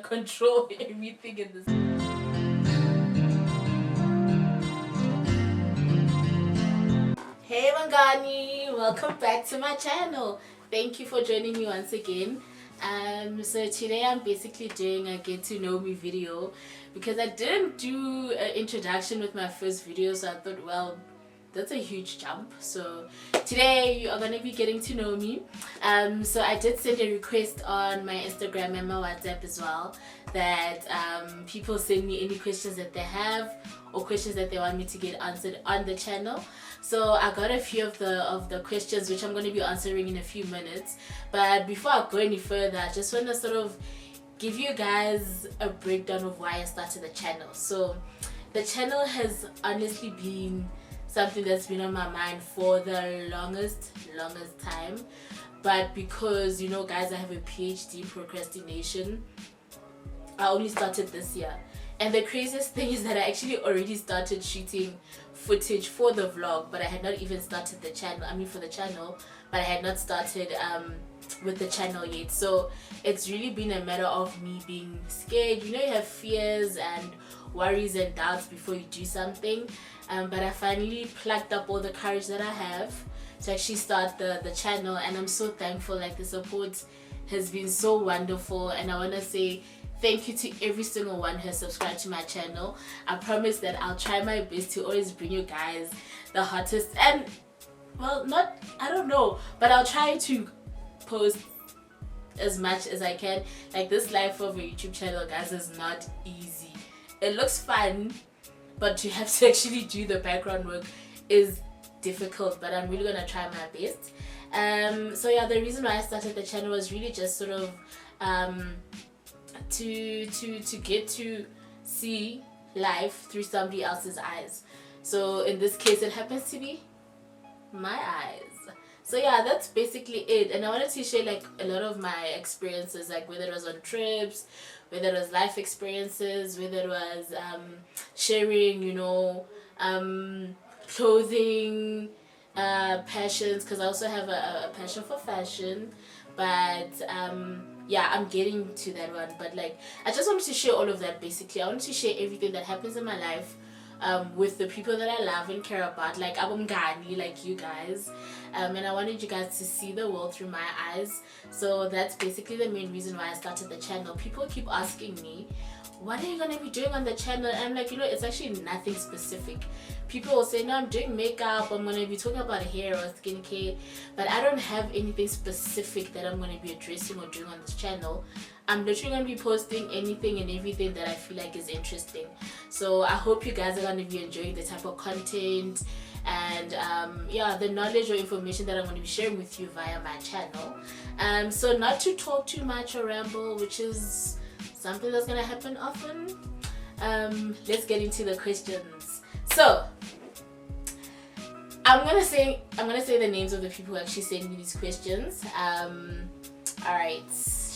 control everything in this. Hey Bangani, welcome back to my channel. Thank you for joining me once again. So today I'm basically doing a get to know me video because I didn't do an introduction with my first video, so I thought, well, that's a huge jump. So today you are going to be getting to know me. So I did send a request on my Instagram and my WhatsApp as well that people send me any questions that they have or questions that they want me to get answered on the channel. So I got a few of the questions which I'm going to be answering in a few minutes. But before I go any further, I just want to sort of give you guys a breakdown of why I started the channel. So the channel has honestly been something that's been on my mind for the longest time, but because, you know, guys, I have a PhD in procrastination, I only started this year. And the craziest thing is that I actually already started shooting footage for the vlog, but I had not even started the channel. I mean, for the channel, but I had not started with the channel yet. So it's really been a matter of me being scared. You know, you have fears and worries and doubts before you do something, but I finally plucked up all the courage that I have to actually start the channel, and I'm so thankful. Like, the support has been so wonderful, and I want to say thank you to every single one who has subscribed to my channel. I promise that I'll try my best to always bring you guys the hottest, and well, not, I don't know, but I'll try to post as much as I can. Like, this life of a YouTube channel, guys, is not easy. It looks fun, but to have to actually do the background work is difficult, but I'm really gonna try my best. So yeah, the reason why I started the channel was really just sort of to get to see life through somebody else's eyes. So in this case, it happens to be my eyes. So yeah, that's basically it. And I wanted to share like a lot of my experiences, like whether it was on trips, whether it was life experiences, whether it was sharing, you know, clothing, passions, because I also have a passion for fashion. But yeah, I'm getting to that one. But like, I just wanted to share all of that. Basically, I wanted to share everything that happens in my life with the people that I love and care about, like Bangani, like you guys, and I wanted you guys to see the world through my eyes. So that's basically the main reason why I started the channel. People keep asking me, what are you gonna be doing on the channel? And I'm like, you know, it's actually nothing specific. People will say, no, I'm doing makeup, I'm gonna be talking about hair or skincare, but I don't have anything specific that I'm gonna be addressing or doing on this channel. I'm literally going to be posting anything and everything that I feel like is interesting. So I hope you guys are going to be enjoying the type of content and yeah, the knowledge or information that I'm going to be sharing with you via my channel. So not to talk too much or ramble, which is something that's going to happen often. Let's get into the questions. So I'm gonna say the names of the people who actually sent me these questions. Alright.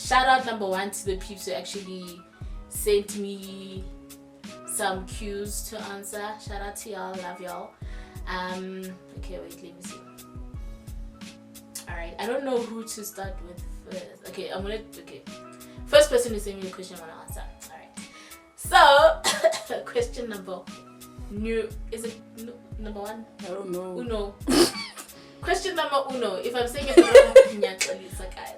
Shout out number one to the peeps who actually sent me some cues to answer. Shout out to y'all, love y'all. Okay, wait, let me see. Alright, I don't know who to start with first. Okay, first person who sent me a question I want to answer. Alright. So question number one? I don't know. Uno. Question number uno. If I'm saying it wrong, it's like, guys.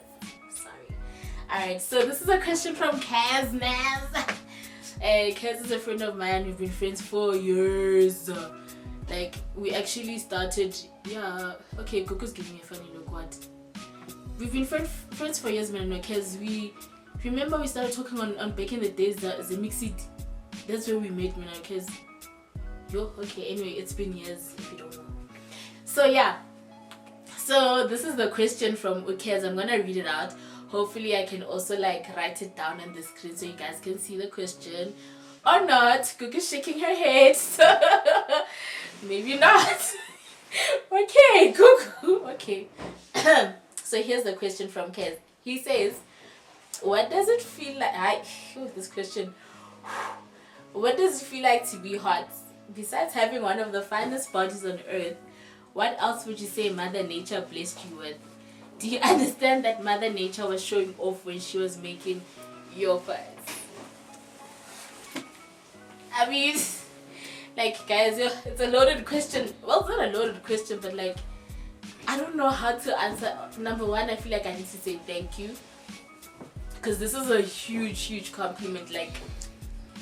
Alright, so this is a question from Kaz Naz. Kaz is a friend of mine. We've been friends for years. Like, we actually started, yeah, okay, Goku's giving me a funny look, what? We've been friends for years, man, because remember we started talking on back in the days, the Mixed, that's where we met, man, because, okay, anyway, it's been years, if you don't know. So, yeah, so this is the question from Ukez. I'm gonna read it out. Hopefully I can also like write it down on the screen so you guys can see the question. Or not. Kuku's shaking her head. So maybe not. Okay, Kuku. Okay. So here's the question from Kez. He says, what does it feel like? This question. What does it feel like to be hot? Besides having one of the finest bodies on earth, what else would you say Mother Nature blessed you with? Do you understand that Mother Nature was showing off when she was making your face. I mean, like, guys, it's a loaded question. Well, it's not a loaded question, but like, I don't know how to answer. Number one, I feel like I need to say thank you, because this is a huge compliment.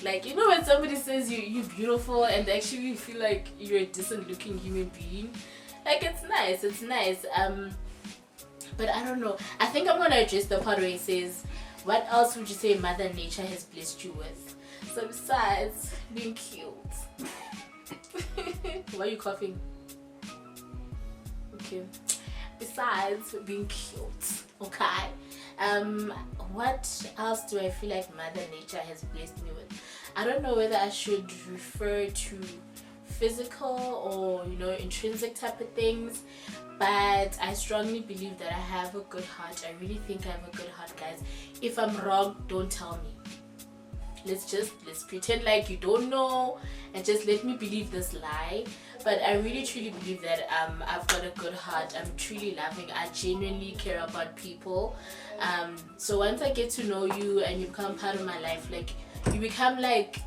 Like, you know, when somebody says you're beautiful and actually you feel like you're a decent looking human being, like, it's nice. But I don't know, I think I'm gonna address the part where it says, what else would you say Mother Nature has blessed you with? So besides being cute. Why are you coughing? Okay. Besides being cute, okay. What else do I feel like Mother Nature has blessed me with? I don't know whether I should refer to physical or, you know, intrinsic type of things, but I strongly believe that I have a good heart. I really think I have a good heart, guys. If I'm wrong, don't tell me. Let's pretend like you don't know and just let me believe this lie. But I really truly believe that I've got a good heart. I'm truly loving. I genuinely care about people. So once I get to know you and you become part of my life, like, you become like,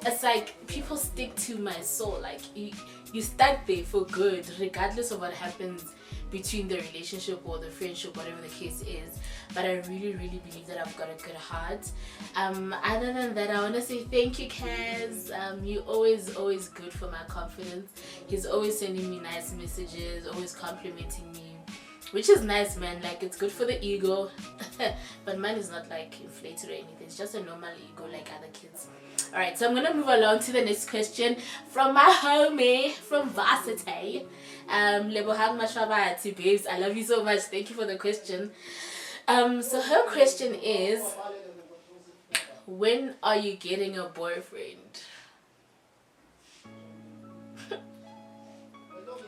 it's like people stick to my soul. Like, you stuck there for good, regardless of what happens between the relationship or the friendship, whatever the case is. But I really believe that I've got a good heart. Other than that, I want to say thank you, Kaz. You're always good for my confidence. He's always sending me nice messages, always complimenting me, which is nice, man. Like, it's good for the ego. But mine is not like inflated or anything. It's just a normal ego like other kids. Alright, so I'm gonna move along to the next question from my homie from Varsity. Lebohang Mashwabati, babes, I love you so much. Thank you for the question. So her question is, when are you getting a boyfriend?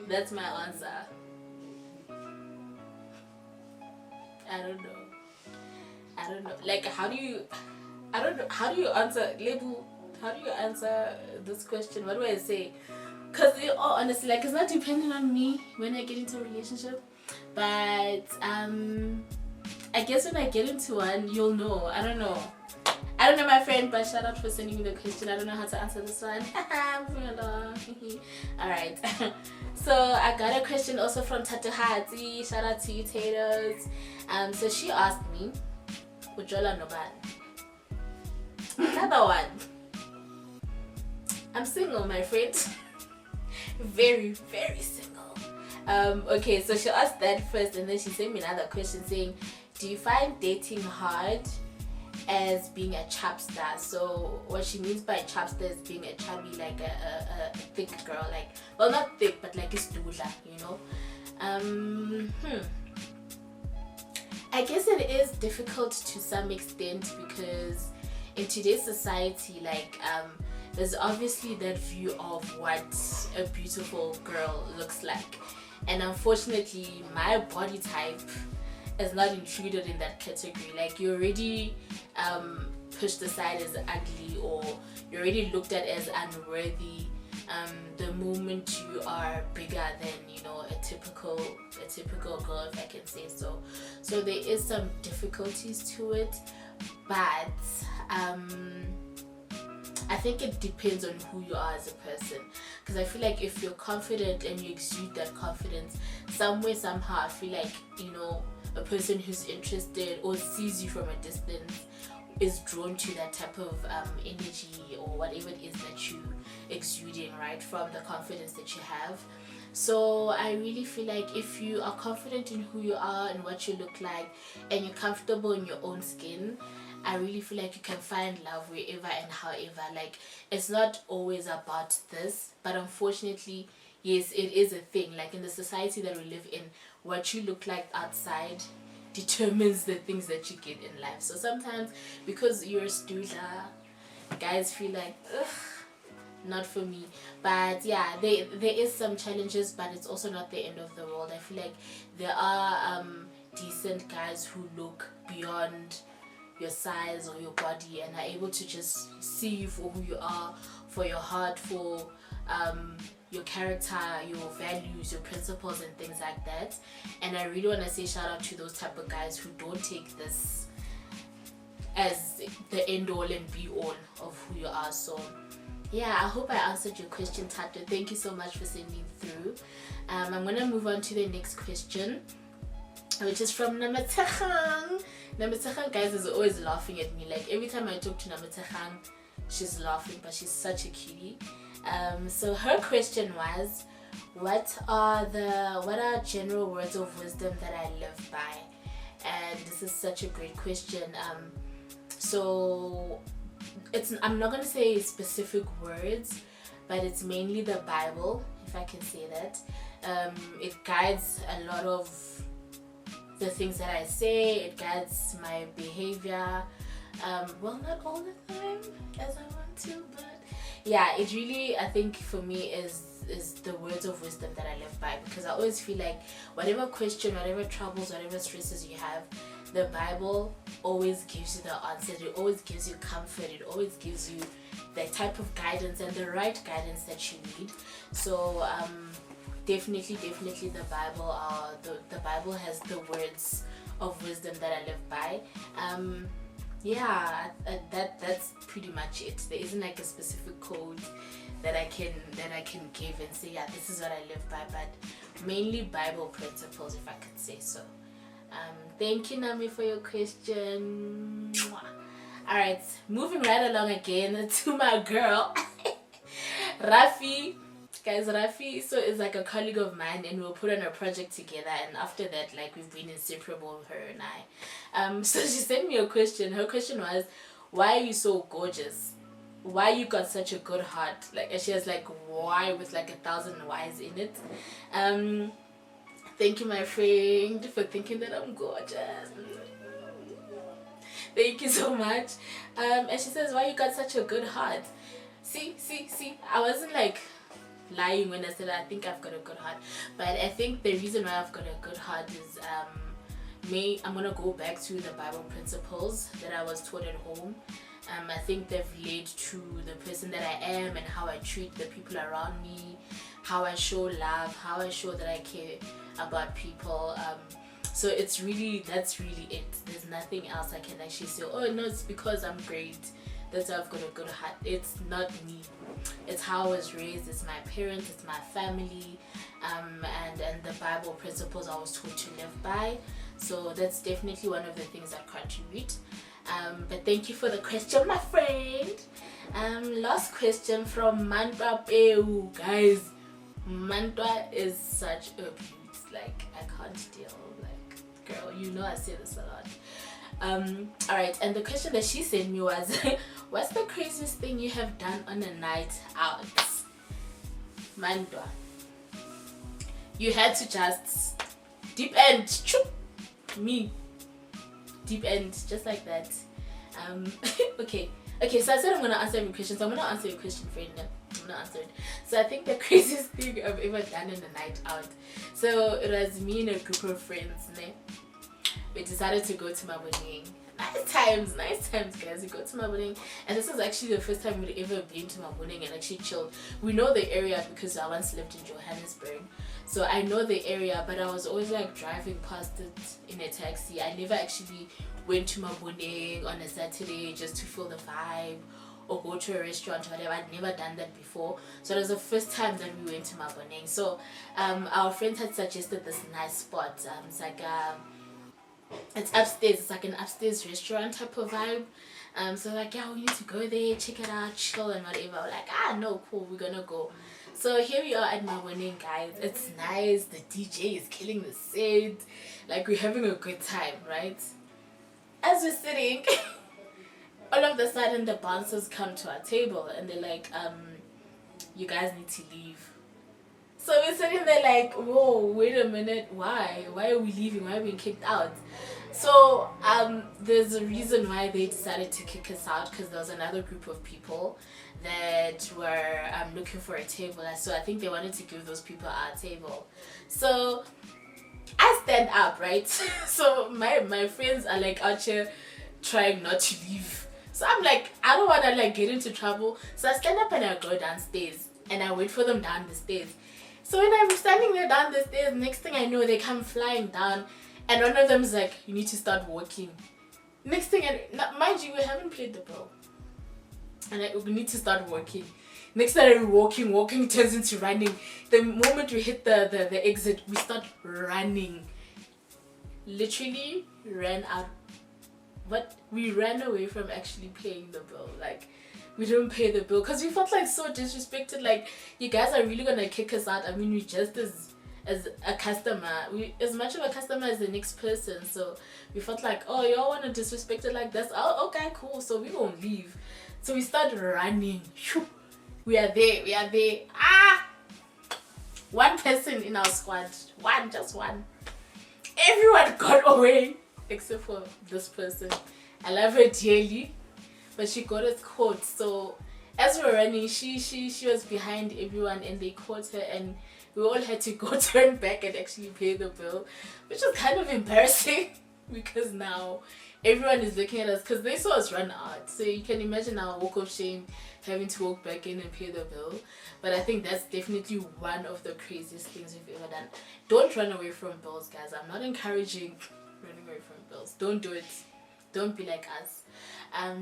That's my answer. I don't know. Like, how do you answer, Lebu? How do you answer this question? What do I say? Because honestly, like, it's not dependent on me when I get into a relationship. But I guess when I get into one, you'll know. I don't know, my friend, but shout out for sending me the question. I don't know how to answer this one. Moving along. Alright. So I got a question also from Tatuhati. Shout out to you, Taters. So she asked me, Ujola Noban. Another one. I'm single, my friend. Very single. Okay, so she asked that first, and then she sent me another question saying, do you find dating hard as being a chapstar? So what she means by chapstar is being a chubby, like a thick girl, like, well, not thick, but like a stula, you know. I guess it is difficult to some extent, because in today's society, like, there's obviously that view of what a beautiful girl looks like, and unfortunately my body type is not included in that category. Like, you're already pushed aside as ugly, or you're already looked at as unworthy the moment you are bigger than, you know, a typical girl, if I can say so. So there is some difficulties to it, but I think it depends on who you are as a person, because I feel like if you're confident and you exude that confidence, somewhere, somehow, I feel like, you know, a person who's interested or sees you from a distance is drawn to that type of energy or whatever it is that you exuding, right, from the confidence that you have. So I really feel like if you are confident in who you are and what you look like, and you're comfortable in your own skin, I really feel like you can find love wherever and however. Like, it's not always about this, but unfortunately, yes, it is a thing. Like, in the society that we live in, what you look like outside determines the things that you get in life. So sometimes, because you're a student, guys feel like, ugh, not for me. But yeah, there is some challenges, but it's also not the end of the world. I feel like there are decent guys who look beyond your size or your body and are able to just see you for who you are, for your heart, for your character, your values, your principles, and things like that. And I really want to say shout out to those type of guys who don't take this as the end all and be all of who you are. So yeah, I hope I answered your question, Tato. Thank you so much for sending through. I'm gonna move on to the next question, which is from Namatsachang. Namatsachang, guys, is always laughing at me. Like every time I talk to Namatsachang, she's laughing, but she's such a cutie. So her question was, what are general words of wisdom that I live by? And this is such a great question. So I'm not going to say specific words, but it's mainly the Bible, if I can say that. It guides a lot of the things that I say. It guides my behavior. Well, not all the time as I want to, but yeah, it really, I think for me, is the words of wisdom that I live by, because I always feel like whatever question, whatever troubles, whatever stresses you have, the Bible always gives you the answers. It always gives you comfort. It always gives you the type of guidance and the right guidance that you need. So definitely the Bible. The Bible has the words of wisdom that I live by. Yeah, that's pretty much it. There isn't like a specific code that I can give and say, yeah, this is what I live by, but mainly Bible principles, if I could say so. Thank you, Nami, for your question. Alright, moving right along again to my girl Rafi. Guys, Rafi is like a colleague of mine, and we'll put on a project together, and after that, like, we've been inseparable, her and I. So she sent me a question. Her question was, why are you so gorgeous? Why you got such a good heart? Like, and she has like why with like 1,000 whys in it. Thank you, my friend, for thinking that I'm gorgeous. Thank you so much. And she says, why you got such a good heart? See, I wasn't like lying when I said I think I've got a good heart, but I think the reason why I've got a good heart is I'm gonna go back to the Bible principles that I was taught at home. I think they've led to the person that I am and how I treat the people around me, how I show love, how I show that I care about people. So that's really it. There's nothing else I can actually say, oh no, it's because I'm great, that's why I've got a good heart. It's not me. It's how I was raised. It's my parents. It's my family, and the Bible principles I was taught to live by. So that's definitely one of the things that contribute. But thank you for the question, my friend. Last question from Mantwa Peu. Guys, Mantwa is such a beaut. Like, I can't deal. Like, girl, you know I say this a lot. Alright, and the question that she sent me was, what's the craziest thing you have done on a night out? Mandwa, you had to just deep end, choop, me, deep end, just like that. Okay, so I said I'm gonna answer your question, so I'm gonna answer your question, friend. I'm gonna answer it. So I think the craziest thing I've ever done on a night out, so it was me and a group of friends, né? We decided to go to Mabuning. Nice times, guys. We go to Mabuning, and this is actually the first time we'd ever been to Mabuning and actually chilled. We know the area because I once lived in Johannesburg, so I know the area, but I was always like driving past it in a taxi. I never actually went to Mabuning on a Saturday just to feel the vibe or go to a restaurant or whatever. I'd never done that before, so it was the first time that we went to Mabuning. So our friends had suggested this nice spot. It's like it's upstairs. It's like an upstairs restaurant type of vibe. So like, yeah, we need to go there, check it out, chill and whatever. We're like, no, cool, we're gonna go. So here we are at Mabuning, guys. It's nice. The DJ is killing the set. Like, we're having a good time, right? As we're sitting, all of a sudden the bouncers come to our table and they're like, you guys need to leave. So we're sitting there like, whoa, wait a minute, why are we leaving? Why are we being kicked out? So there's a reason why they decided to kick us out, because there was another group of people that were looking for a table. So I think they wanted to give those people our table. So I stand up, right? So my friends are like out here trying not to leave. So I'm like, I don't want to like get into trouble. So I stand up and I go downstairs and I wait for them down the stairs. So when I'm standing there down the stairs, next thing I know, they come flying down, and one of them is like, you need to start walking. Next thing, mind you, we haven't played the bill. And we need to start walking. Next time we're walking turns into running. The moment we hit the exit, we start running. Literally ran out. But we ran away from actually paying the bill. Like, we didn't pay the bill because we felt like so disrespected. Like, you guys are really gonna kick us out. I mean, we just as a customer, we as much of a customer as the next person. So we felt like, oh, y'all want to disrespect it like this? Oh, okay, cool. So we won't leave. So we start running. We are there. One person in our squad. Just one. Everyone got away except for this person. I love her dearly, but she got us caught. So as we were running, she was behind everyone and they caught her, and we all had to go turn back and actually pay the bill, which was kind of embarrassing because now everyone is looking at us because they saw us run out. So you can imagine our walk of shame, having to walk back in and pay the bill. But I think that's definitely one of the craziest things we've ever done. Don't run away from bills, guys. I'm not encouraging running away from bills. Don't do it. Don't be like us. I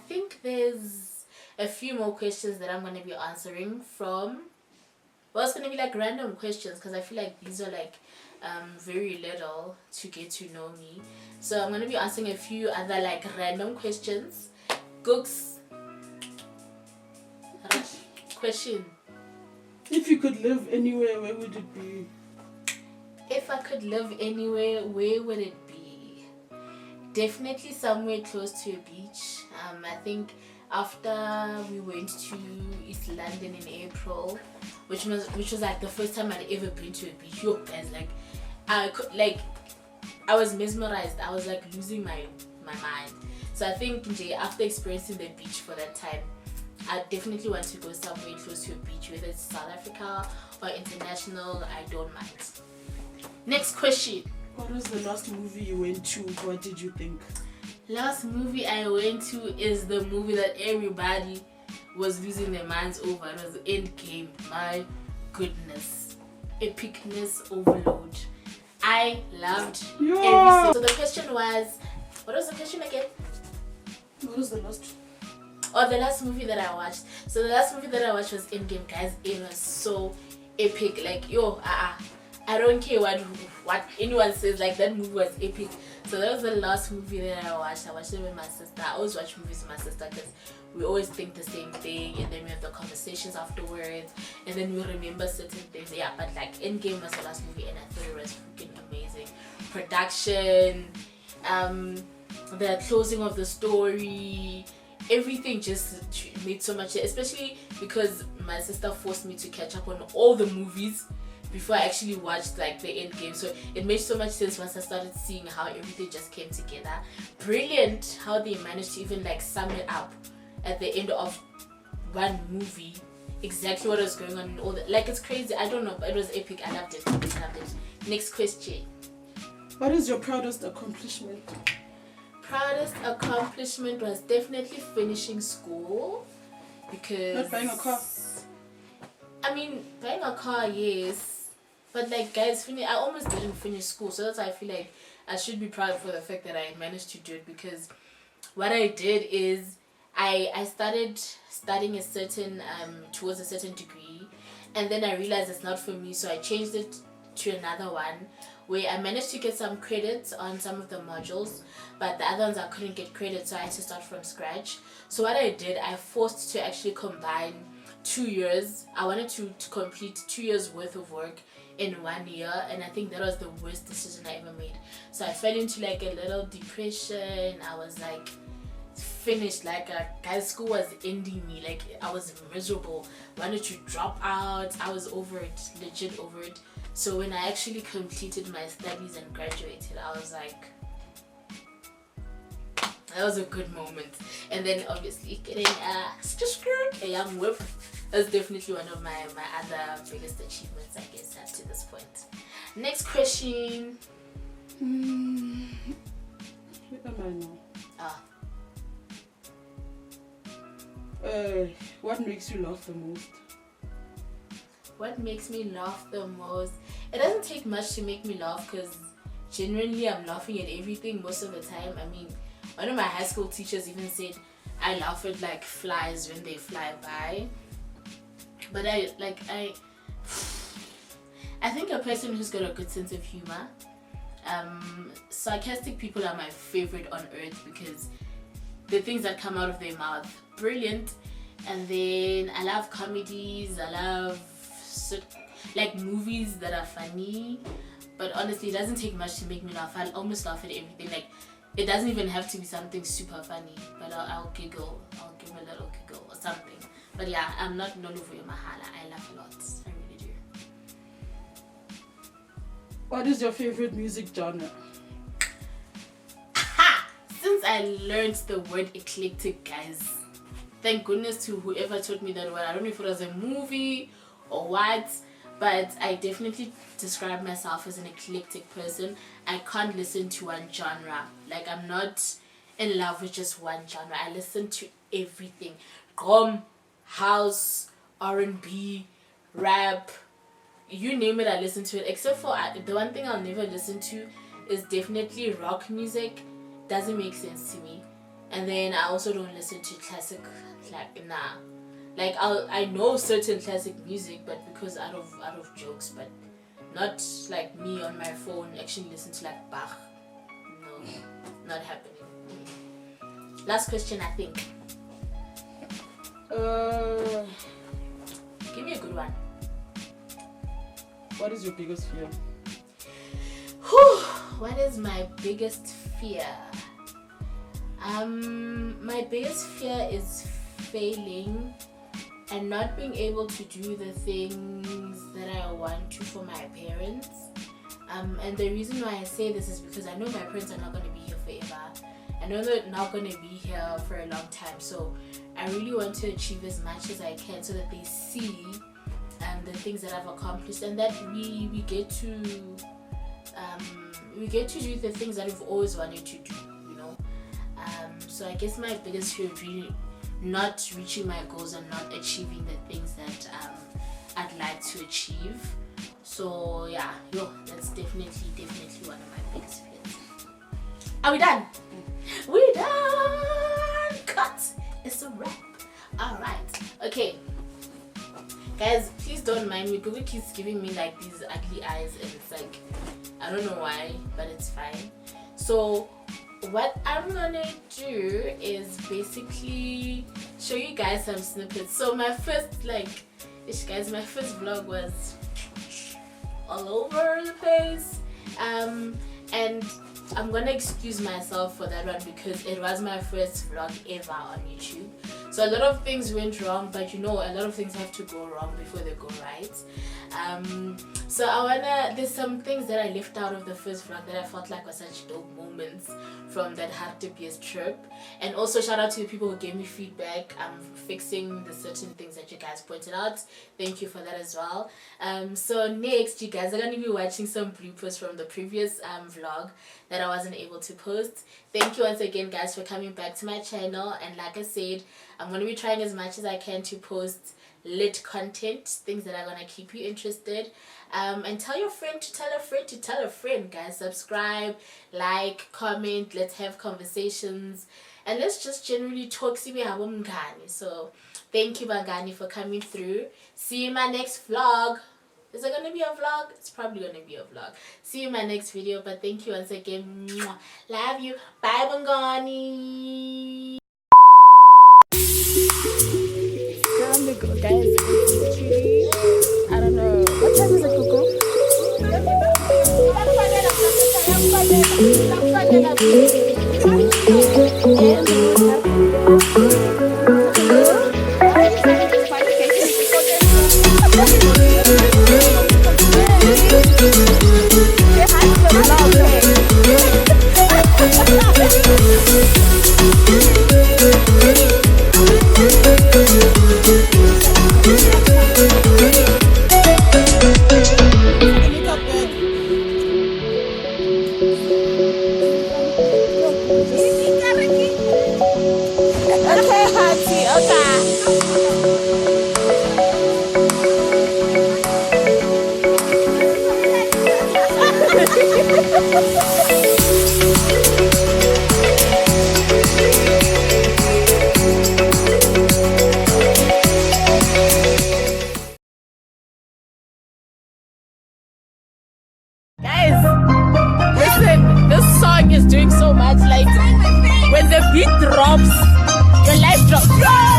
think there's a few more questions that I'm going to be answering from. Well, it's going to be like random questions because I feel like these are like very little to get to know me. So I'm going to be answering a few other like random questions. Gooks. Question. If you could live anywhere, where would it be? If I could live anywhere, where would it be? Definitely somewhere close to a beach. I think after we went to East London in April, which was like the first time I'd ever been to a beach. Yo, guys, I was mesmerized. I was like losing my mind. So I think after experiencing the beach for that time, I definitely want to go somewhere close to a beach, whether it's South Africa or international. I don't mind. Next question. What was the last movie you went to? What did you think? Last movie I went to is the movie that everybody was losing their minds over. It was Endgame. My goodness. Epicness overload. I loved everything. So the question was, what was the question again? What was the last? Oh, the last movie that I watched. So the last movie that I watched was Endgame, guys. It was so epic. Like, I don't care what anyone says. Like, that movie was epic. So that was the last movie that I watched. I watched it with my sister. I always watch movies with my sister because we always think the same thing, and then we have the conversations afterwards, and then we remember certain things. Yeah, but like Endgame was the last movie, and I thought it was freaking amazing. Production, the closing of the story, everything just made so much sense, especially because my sister forced me to catch up on all the movies before I actually watched like the end game. So it made so much sense once I started seeing how everything just came together. Brilliant how they managed to even like sum it up at the end of one movie, exactly what was going on and all that. Like, it's crazy. I don't know, but it was epic. I loved it. Next question. What is your proudest accomplishment? Proudest accomplishment was definitely finishing school, because Not buying a car. I mean, buying a car, yes, but like, guys, I almost didn't finish school, so that's why I feel like I should be proud for the fact that I managed to do it. Because what I did is I started studying a certain towards a certain degree, and then I realized it's not for me, so I changed it to another one where I managed to get some credits on some of the modules, but the other ones I couldn't get credit, so I had to start from scratch. So what I did, I forced to actually combine 2 years. I wanted to complete 2 years worth of work in 1 year, and I think that was the worst decision I ever made. So I fell into like a little depression. I was like finished, like guys, school was ending me. Like, I was miserable, wanted to drop out. I was over it, legit over it. So when I actually completed my studies and graduated, I was like, that was a good moment. And then obviously getting a young whip, that's definitely one of my other biggest achievements, I guess, up to this point. Next question. Where am I now? What makes you laugh the most? What makes me laugh the most? It doesn't take much to make me laugh, because genuinely I'm laughing at everything most of the time. I mean, one of my high school teachers even said I laugh at like flies when they fly by. But I think a person who's got a good sense of humor. Sarcastic people are my favorite on earth because the things that come out of their mouth, brilliant. And then I love comedies. I love like movies that are funny. But honestly, it doesn't take much to make me laugh. I'll almost laugh at everything. Like, it doesn't even have to be something super funny, but I'll giggle. I'll give a little giggle or something. But yeah, I'm not Noluvu Mahala. I laugh a lot. I really do. What is your favorite music genre? Ha! Since I learned the word eclectic, guys, thank goodness to whoever taught me that word. I don't know if it was a movie or what, but I definitely describe myself as an eclectic person. I can't listen to one genre. Like, I'm not in love with just one genre. I listen to everything. Gqom, house, R&B, rap, you name it, I listen to it. Except for the one thing I'll never listen to is definitely rock music. Doesn't make sense to me. And then I also don't listen to classic, like, nah. Like, I know certain classic music, but because out of jokes, but not like me on my phone actually listen to like Bach. No, not happening. Last question, I think. Give me a good one. What is your biggest fear? What is my biggest fear? My biggest fear is failing and not being able to do the things that I want to for my parents. And the reason why I say this is because I know my parents are not going to be here forever. I know they're not going to be here for a long time. So I really want to achieve as much as I can so that they see the things that I've accomplished, and that we get to do the things that we've always wanted to do, you know. So I guess my biggest fear is really not reaching my goals and not achieving the things that I'd like to achieve. So yeah, that's definitely one of my biggest fears. Are we done? We're done! Cut! It's a wrap. Alright, okay. Guys, please don't mind me. Google keeps giving me like these ugly eyes and it's like, I don't know why, but it's fine. So what I'm gonna do is basically show you guys some snippets. So my first my first vlog was all over the place, and I'm gonna excuse myself for that one because it was my first vlog ever on YouTube. So a lot of things went wrong, but you know, a lot of things have to go wrong before they go right. So there's some things that I left out of the first vlog that I felt like were such dope moments from that Hartbees trip. And also shout out to the people who gave me feedback. I'm fixing the certain things that you guys pointed out. Thank you for that as well. So next, you guys are going to be watching some bloopers from the previous vlog that I wasn't able to post. Thank you once again, guys, for coming back to my channel. And like I said, I'm going to be trying as much as I can to post lit content, things that are going to keep you interested. And tell your friend to tell a friend to tell a friend, guys. Subscribe, like, comment, let's have conversations, and let's just generally talk. So thank you, Bangani, for coming through. See you in my next vlog. Is it gonna be a vlog? It's probably gonna be a vlog. See you in my next video, but thank you once again. Love you. Bye, Bangani. Guys, it's literally, I don't know, what time is it, Coco? Look, Just